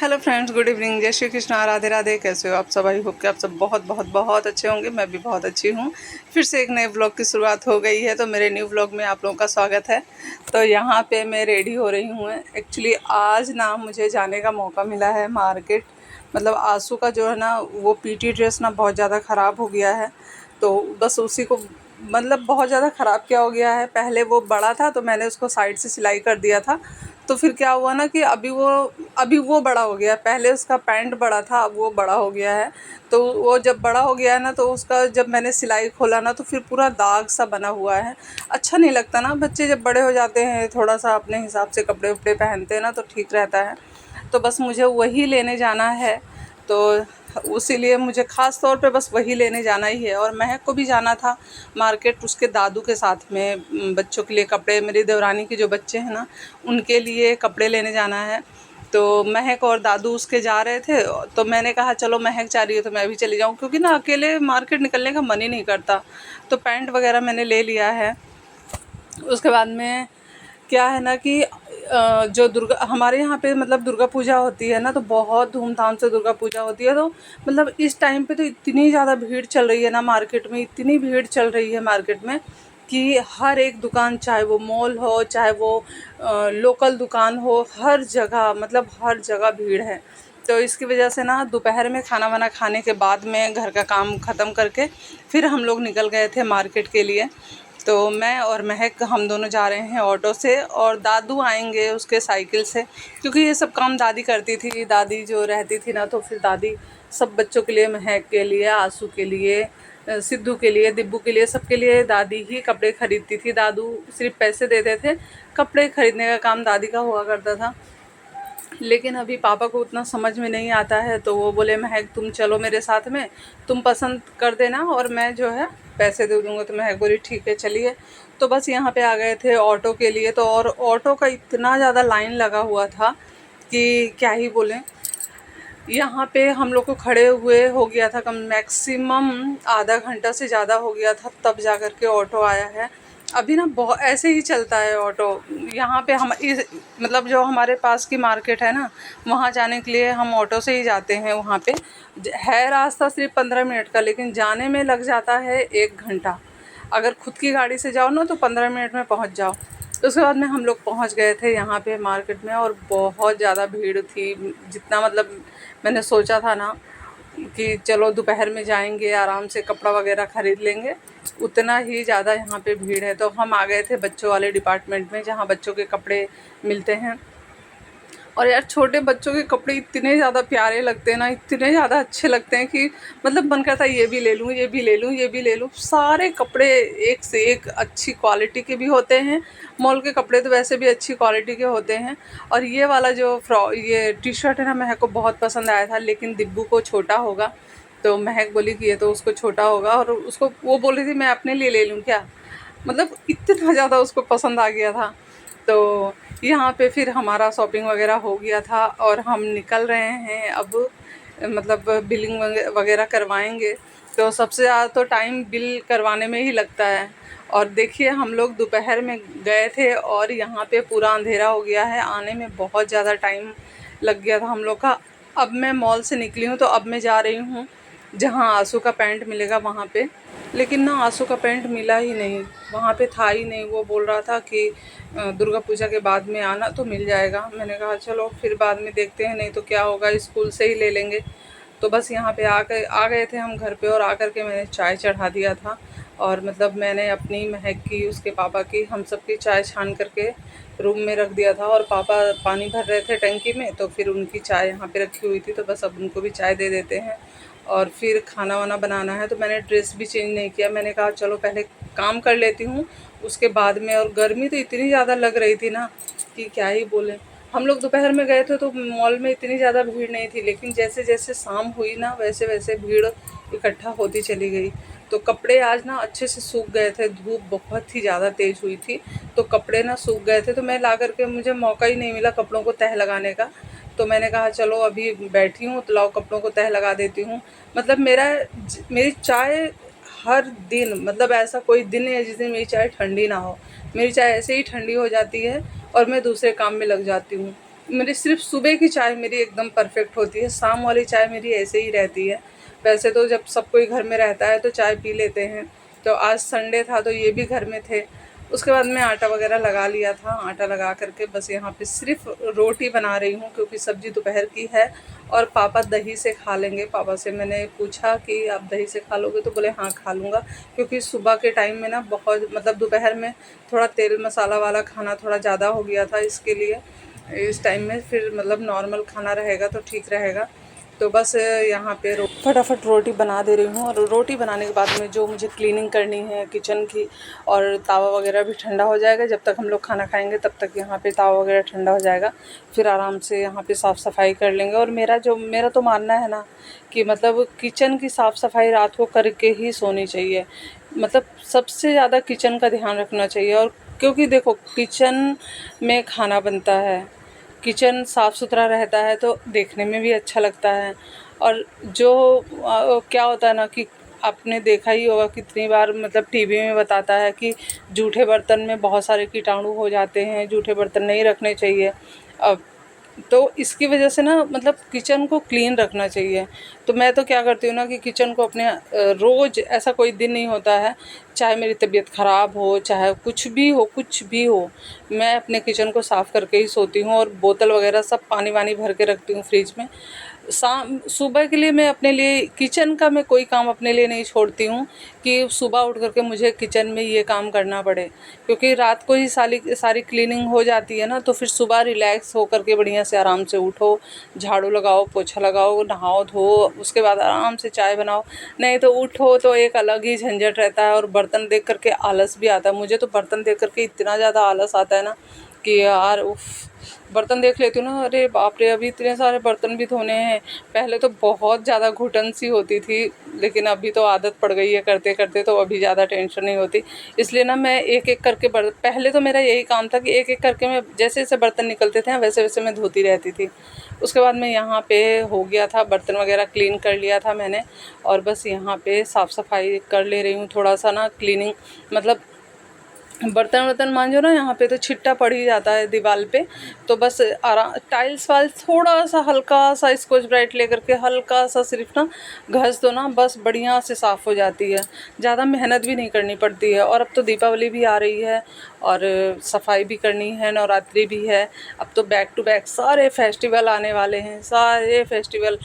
Hello friends, good evening, जय श्री कृष्णा, राधे राधे। कैसे हो आप सब? आई होप कि आप सब बहुत बहुत बहुत अच्छे होंगे। मैं भी बहुत अच्छी हूँ। फिर से एक नए व्लॉग की शुरुआत हो गई है, तो मेरे न्यू व्लॉग में आप लोगों का स्वागत है। तो यहाँ पे मैं रेडी हो रही हूँ। एक्चुअली आज ना मुझे जाने का मौका मिला है मार्केट। मतलब आंसू का जो है ना वो पीटी ड्रेस ना बहुत ज़्यादा ख़राब हो गया है, तो बस उसी को मतलब बहुत ज़्यादा ख़राब क्या हो गया है। पहले वो बड़ा था तो मैंने उसको साइड से सिलाई कर दिया था, तो फिर क्या हुआ ना कि अभी वो बड़ा हो गया। पहले उसका पैंट बड़ा था, अब वो बड़ा हो गया है। तो वो जब बड़ा हो गया है ना, तो उसका जब मैंने सिलाई खोला ना तो फिर पूरा दाग सा बना हुआ है। अच्छा नहीं लगता ना, बच्चे जब बड़े हो जाते हैं थोड़ा सा अपने हिसाब से कपड़े उपड़े पहनते हैं ना तो ठीक रहता है। तो बस मुझे वही लेने जाना है, तो उसीलिए मुझे ख़ास तौर पे बस वही लेने जाना ही है। और महक को भी जाना था मार्केट उसके दादू के साथ में, बच्चों के लिए कपड़े, मेरी देवरानी के जो बच्चे हैं ना उनके लिए कपड़े लेने जाना है। तो महक और दादू उसके जा रहे थे, तो मैंने कहा चलो महक जा रही है तो मैं भी चली जाऊँ, क्योंकि ना अकेले मार्केट निकलने का मन ही नहीं करता। तो पैंट वगैरह मैंने ले लिया है। उसके बाद में क्या है ना कि जो दुर्गा हमारे यहाँ पे मतलब दुर्गा पूजा होती है ना, तो बहुत धूमधाम से दुर्गा पूजा होती है। तो मतलब इस टाइम पे तो इतनी ज़्यादा भीड़ चल रही है ना मार्केट में, इतनी भीड़ चल रही है मार्केट में कि हर एक दुकान, चाहे वो मॉल हो चाहे वो लोकल दुकान हो, हर जगह मतलब हर जगह भीड़ है। तो इसकी वजह से ना दोपहर में खाना वाना खाने के बाद में घर का काम ख़त्म करके फिर हम लोग निकल गए थे मार्केट के लिए। तो मैं और महक हम दोनों जा रहे हैं ऑटो से, और दादू आएंगे उसके साइकिल से, क्योंकि ये सब काम दादी करती थी। दादी जो रहती थी ना तो फिर दादी सब बच्चों के लिए, महक के लिए, आंसू के लिए, सिद्धू के लिए, दिब्बू के लिए, सबके लिए दादी ही कपड़े खरीदती थी। दादू सिर्फ पैसे देते थे, कपड़े खरीदने का काम दादी का हुआ करता था। लेकिन अभी पापा को उतना समझ में नहीं आता है, तो वो बोले महक तुम चलो मेरे साथ में, तुम पसंद कर देना और मैं जो है पैसे दे दूँगा। तो महक बोली ठीक है चलिए। तो बस यहाँ पे आ गए थे ऑटो के लिए। तो और ऑटो का इतना ज़्यादा लाइन लगा हुआ था कि क्या ही बोलें। यहाँ पे हम लोग को खड़े हुए हो गया था कम मैक्सिमम आधा घंटा से ज़्यादा हो गया था, तब जा कर के ऑटो आया है। अभी ना बहुत ऐसे ही चलता है ऑटो यहाँ पे। हम इस मतलब जो हमारे पास की मार्केट है ना, वहाँ जाने के लिए हम ऑटो से ही जाते हैं। वहाँ पे है रास्ता सिर्फ 15 मिनट का, लेकिन जाने में लग जाता है 1 घंटा। अगर खुद की गाड़ी से जाओ ना तो 15 मिनट में पहुँच जाओ। तो उसके बाद में हम लोग पहुँच गए थे यहाँ पे मार्केट में, और बहुत ज़्यादा भीड़ थी। जितना मतलब मैंने सोचा था ना कि चलो दोपहर में जाएंगे आराम से कपड़ा वगैरह ख़रीद लेंगे, उतना ही ज़्यादा यहाँ पे भीड़ है। तो हम आ गए थे बच्चों वाले डिपार्टमेंट में, जहाँ बच्चों के कपड़े मिलते हैं। और यार छोटे बच्चों के कपड़े इतने ज़्यादा प्यारे लगते हैं ना, इतने ज़्यादा अच्छे लगते हैं कि मतलब मन करता है ये भी ले लूँ, ये भी ले लूँ, ये भी ले लूँ। सारे कपड़े एक से एक अच्छी क्वालिटी के भी होते हैं। मॉल के कपड़े तो वैसे भी अच्छी क्वालिटी के होते हैं। और ये वाला जो ये टी शर्ट है ना, महक को बहुत पसंद आया था, लेकिन दिब्बू को छोटा होगा। तो महक बोली कि ये तो उसको छोटा होगा, और उसको वो बोल रही थी मैं अपने लिए ले लूँ क्या। मतलब इतना ज़्यादा उसको पसंद आ गया था। तो यहाँ पे फिर हमारा शॉपिंग वगैरह हो गया था और हम निकल रहे हैं अब। मतलब बिलिंग वगैरह करवाएंगे, तो सबसे ज़्यादा तो टाइम बिल करवाने में ही लगता है। और देखिए हम लोग दोपहर में गए थे और यहाँ पे पूरा अंधेरा हो गया है, आने में बहुत ज़्यादा टाइम लग गया था हम लोग का। अब मैं मॉल से निकली हूँ, तो अब मैं जा रही हूँ जहाँ आंसू का पैंट मिलेगा वहाँ पे। लेकिन ना आंसू का पैंट मिला ही नहीं, वहाँ पे था ही नहीं। वो बोल रहा था कि दुर्गा पूजा के बाद में आना तो मिल जाएगा। मैंने कहा चलो फिर बाद में देखते हैं, नहीं तो क्या होगा स्कूल से ही ले लेंगे। तो बस यहाँ पे आ गए थे हम घर पे, और आकर के मैंने चाय चढ़ा दिया था। और मतलब मैंने अपनी, महक की, उसके पापा की, हम सब की चाय छान करके रूम में रख दिया था। और पापा पानी भर रहे थे टंकी में, तो फिर उनकी चाय यहाँ पे रखी हुई थी, तो बस अब उनको भी चाय दे देते हैं। और फिर खाना वाना बनाना है, तो मैंने ड्रेस भी चेंज नहीं किया। मैंने कहा चलो पहले काम कर लेती हूँ उसके बाद में। और गर्मी तो इतनी ज़्यादा लग रही थी ना कि क्या ही बोलें। हम लोग दोपहर में गए थे तो मॉल में इतनी ज़्यादा भीड़ नहीं थी, लेकिन जैसे जैसे शाम हुई ना वैसे वैसे भीड़ इकट्ठा होती चली गई। तो कपड़े आज ना अच्छे से सूख गए थे, धूप बहुत ही ज़्यादा तेज़ हुई थी, तो कपड़े ना सूख गए थे। तो मैं ला करके, मुझे मौका ही नहीं मिला कपड़ों को तह लगाने का। तो मैंने कहा चलो अभी बैठी हूँ तो लाओ कपड़ों को तह लगा देती हूँ। मतलब मेरी चाय हर दिन, मतलब ऐसा कोई दिन नहीं है जिस दिन मेरी चाय ठंडी ना हो। मेरी चाय ऐसे ही ठंडी हो जाती है और मैं दूसरे काम में लग जाती हूँ। मेरी सिर्फ सुबह की चाय मेरी एकदम परफेक्ट होती है, शाम वाली चाय मेरी ऐसे ही रहती है। वैसे तो जब सब कोई घर में रहता है तो चाय पी लेते हैं। तो आज संडे था तो ये भी घर में थे। उसके बाद मैं आटा वगैरह लगा लिया था, आटा लगा करके बस यहाँ पे सिर्फ रोटी बना रही हूँ क्योंकि सब्जी दोपहर की है और पापा दही से खा लेंगे। पापा से मैंने पूछा कि आप दही से खा लोगे, तो बोले हाँ खा लूँगा, क्योंकि सुबह के टाइम में ना बहुत मतलब दोपहर में थोड़ा तेल मसाला वाला खाना थोड़ा ज़्यादा हो गया था, इसके लिए इस टाइम में फिर मतलब नॉर्मल खाना रहेगा तो ठीक रहेगा। तो बस यहाँ पे फटाफट रोटी बना दे रही हूँ। और रोटी बनाने के बाद में जो मुझे क्लीनिंग करनी है किचन की, और तावा वगैरह भी ठंडा हो जाएगा। जब तक हम लोग खाना खाएंगे तब तक यहाँ पे तावा वगैरह ठंडा हो जाएगा, फिर आराम से यहाँ पे साफ़ सफाई कर लेंगे। और मेरा तो मानना है ना कि मतलब किचन की साफ़ सफाई रात को करके ही सोनी चाहिए। मतलब सबसे ज़्यादा किचन का ध्यान रखना चाहिए। और क्योंकि देखो किचन में खाना बनता है, किचन साफ़ सुथरा रहता है तो देखने में भी अच्छा लगता है। और जो क्या होता है ना कि आपने देखा ही होगा कितनी बार, मतलब टीवी में बताता है कि जूठे बर्तन में बहुत सारे कीटाणु हो जाते हैं, जूठे बर्तन नहीं रखने चाहिए। अब तो इसकी वजह से ना मतलब किचन को क्लीन रखना चाहिए। तो मैं तो क्या करती हूँ ना कि किचन को अपने रोज़, ऐसा कोई दिन नहीं होता है, चाहे मेरी तबीयत ख़राब हो, चाहे कुछ भी हो, मैं अपने किचन को साफ़ करके ही सोती हूँ। और बोतल वगैरह सब पानी वानी भर के रखती हूँ फ्रिज में। शाम सुबह के लिए मैं अपने लिए किचन का मैं कोई काम अपने लिए नहीं छोड़ती हूँ कि सुबह उठ करके मुझे किचन में ये काम करना पड़े, क्योंकि रात को ही सारी क्लीनिंग हो जाती है ना, तो फिर सुबह रिलैक्स हो करके बढ़िया से आराम से उठो, झाड़ू लगाओ, पोछा लगाओ, नहाओ धो, उसके बाद आराम से चाय बनाओ। नहीं तो उठो तो एक अलग ही झंझट रहता है। और बर्तन देख करके आलस भी आता है। मुझे तो बर्तन देख करके इतना ज़्यादा आलस आता है ना कि यार उफ, बर्तन देख लेती हूँ ना, अरे बाप रे अभी इतने सारे बर्तन भी धोने हैं। पहले तो बहुत ज़्यादा घुटन सी होती थी, लेकिन अभी तो आदत पड़ गई है करते करते, तो अभी ज़्यादा टेंशन नहीं होती। इसलिए ना मैं एक एक करके पहले तो मेरा यही काम था कि एक एक करके मैं जैसे जैसे बर्तन निकलते थे वैसे वैसे मैं धोती रहती थी। उसके बाद मैं यहाँ पे हो गया था, बर्तन वगैरह क्लीन कर लिया था मैंने, और बस यहाँ पे साफ़ सफाई कर ले रही हूँ थोड़ा सा ना, क्लीनिंग मतलब बर्तन वर्तन मांजो ना, यहाँ पे तो छिट्टा पड़ ही जाता है दीवार पे। तो बस टाइल्स वाइल्स थोड़ा सा हल्का सा स्कॉच ब्राइट लेकर के हल्का सा सिर्फ ना घस दो ना, बस बढ़िया से साफ़ हो जाती है। ज़्यादा मेहनत भी नहीं करनी पड़ती है। और अब तो दीपावली भी आ रही है और सफाई भी करनी है, नवरात्रि भी है। अब तो बैक टू बैक सारे फेस्टिवल आने वाले हैं, सारे फेस्टिवल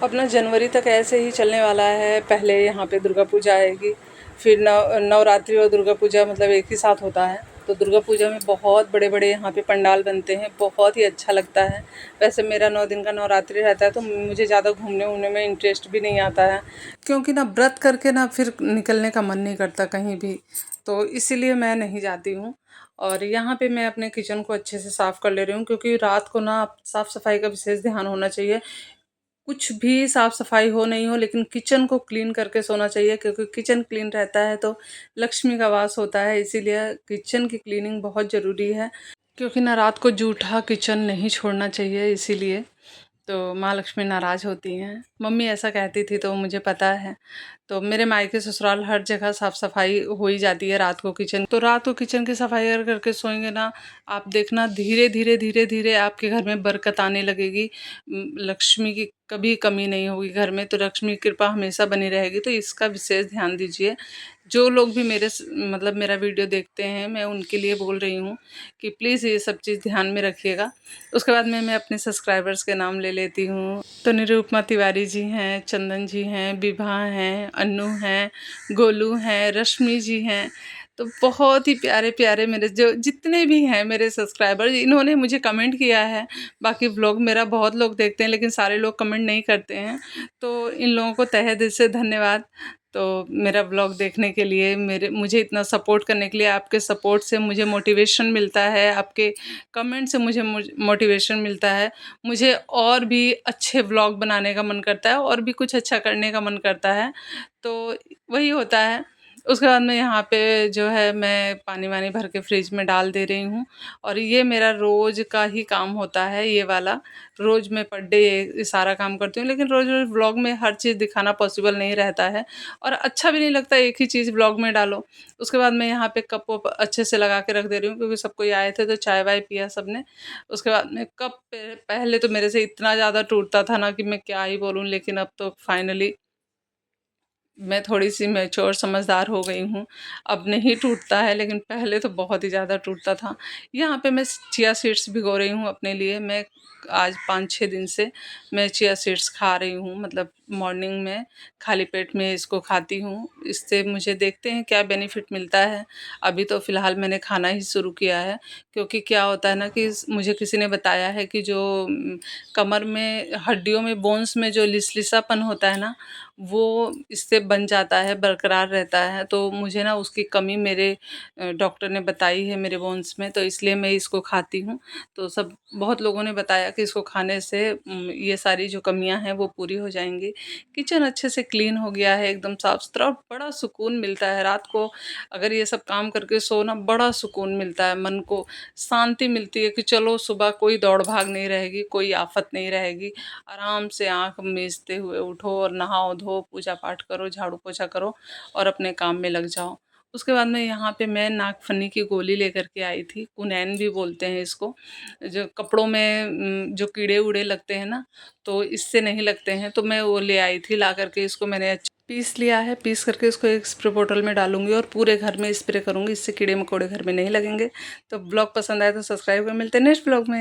अपना जनवरी तक ऐसे ही चलने वाला है। पहले यहाँ पे दुर्गा पूजा आएगी, फिर नवरात्रि और दुर्गा पूजा मतलब एक ही साथ होता है। तो दुर्गा पूजा में बहुत बड़े बड़े यहाँ पे पंडाल बनते हैं, बहुत ही अच्छा लगता है। वैसे मेरा 9 दिन का नवरात्रि रहता है तो मुझे ज़्यादा घूमने वूमने में इंटरेस्ट भी नहीं आता है, क्योंकि ना व्रत करके ना फिर निकलने का मन नहीं करता कहीं भी, तो इसीलिए मैं नहीं जाती हूँ। और यहाँ पे मैं अपने किचन को अच्छे से साफ़ कर ले रही हूँ, क्योंकि रात को ना साफ़ सफाई का विशेष ध्यान होना चाहिए। कुछ भी साफ सफाई हो नहीं हो, लेकिन किचन को क्लीन करके सोना चाहिए, क्योंकि किचन क्लीन रहता है तो लक्ष्मी का वास होता है। इसीलिए किचन की क्लीनिंग बहुत ज़रूरी है, क्योंकि ना रात को जूठा किचन नहीं छोड़ना चाहिए। इसीलिए तो माँ लक्ष्मी नाराज़ होती हैं, मम्मी ऐसा कहती थी तो मुझे पता है। तो मेरे मायके ससुराल हर जगह साफ़ सफाई हो ही जाती है रात को किचन, तो रात को किचन की सफाई अगर करके सोएंगे ना, आप देखना धीरे धीरे धीरे धीरे आपके घर में बरकत आने लगेगी। लक्ष्मी की कभी कमी नहीं होगी घर में, तो लक्ष्मी की कृपा हमेशा बनी रहेगी। तो इसका विशेष ध्यान दीजिए। जो लोग भी मतलब मेरा वीडियो देखते हैं, मैं उनके लिए बोल रही हूँ कि प्लीज़ ये सब चीज़ ध्यान में रखिएगा। उसके बाद में मैं अपने सब्सक्राइबर्स के नाम ले लेती हूँ। तो निरूपमा तिवारी जी हैं, चंदन जी हैं, विभा हैं, अन्नू हैं, गोलू हैं, रश्मि जी हैं। तो बहुत ही प्यारे प्यारे मेरे जो जितने भी हैं मेरे सब्सक्राइबर, इन्होंने मुझे कमेंट किया है। बाकी व्लॉग मेरा बहुत लोग देखते हैं, लेकिन सारे लोग कमेंट नहीं करते हैं, तो इन लोगों को तहे दिल से धन्यवाद। तो मेरा व्लॉग देखने के लिए, मुझे इतना सपोर्ट करने के लिए, आपके सपोर्ट से मुझे मोटिवेशन मिलता है, आपके कमेंट से मुझे मोटिवेशन मिलता है। मुझे और भी अच्छे व्लॉग बनाने का मन करता है, और भी कुछ अच्छा करने का मन करता है। तो वही होता है, उसके बाद में यहाँ पे जो है मैं पानी वानी भर के फ्रिज में डाल दे रही हूँ। और ये मेरा रोज़ का ही काम होता है ये वाला। रोज़ मैं पर डे ये सारा काम करती हूँ, लेकिन रोज़-रोज़ व्लॉग में हर चीज़ दिखाना पॉसिबल नहीं रहता है और अच्छा भी नहीं लगता एक ही चीज़ व्लॉग में डालो। उसके बाद मैं यहाँ पे कप वप अच्छे से लगा के रख दे रही हूँ, क्योंकि सब कोई आए थे तो चाय-वाय पिया सबने। उसके बाद में कप पे पहले तो मेरे से इतना ज़्यादा टूटता था ना कि मैं क्या ही बोलूँ, लेकिन अब तो फाइनली मैं थोड़ी-सी मैच्योर समझदार हो गई हूँ। अब नहीं टूटता है, लेकिन पहले तो बहुत ही ज़्यादा टूटता था। यहाँ पे मैं चिया सीड्स भिगो रही हूँ अपने लिए। मैं आज 5-6 दिन से मैं चिया सीड्स खा रही हूँ, मतलब मॉर्निंग में खाली पेट में इसको खाती हूँ। इससे मुझे देखते हैं क्या बेनिफिट मिलता है। अभी तो फ़िलहाल मैंने खाना ही शुरू किया है, क्योंकि क्या होता है ना कि मुझे किसी ने बताया है कि जो कमर में हड्डियों में बोन्स में जो लिसलिसापन होता है ना, वो इससे बन जाता है, बरकरार रहता है। तो मुझे ना उसकी कमी मेरे डॉक्टर ने बताई है मेरे बोन्स में, तो इसलिए मैं इसको खाती हूँ। तो सब बहुत लोगों ने बताया कि इसको खाने से ये सारी जो कमियां हैं वो पूरी हो जाएंगी। किचन अच्छे से क्लीन हो गया है, एकदम साफ सुथरा, और बड़ा सुकून मिलता है रात को। अगर ये सब काम करके सोना, बड़ा सुकून मिलता है, मन को शांति मिलती है कि चलो सुबह कोई दौड़ भाग नहीं रहेगी, कोई आफत नहीं रहेगी। आराम से आँख मीचते हुए उठो और नहाओ धो, पूजा पाठ करो, झाड़ू पोछा करो और अपने काम में लग जाओ। उसके बाद में यहाँ पे मैं नागफनी की गोली लेकर के आई थी, कुनैन भी बोलते हैं इसको। जो कपड़ों में जो कीड़े-उड़े लगते हैं ना, तो इससे नहीं लगते हैं, तो मैं वो ले आई थी। ला करके इसको मैंने पीस लिया है। पीस करके इसको एक स्प्रे बोतल में डालूँगी और पूरे घर में स्प्रे करूँगी, इससे कीड़े-मकोड़े घर में नहीं लगेंगे। तो ब्लॉग पसंद आए तो सब्सक्राइब करें। मिलते हैं नेक्स्ट ब्लॉग में।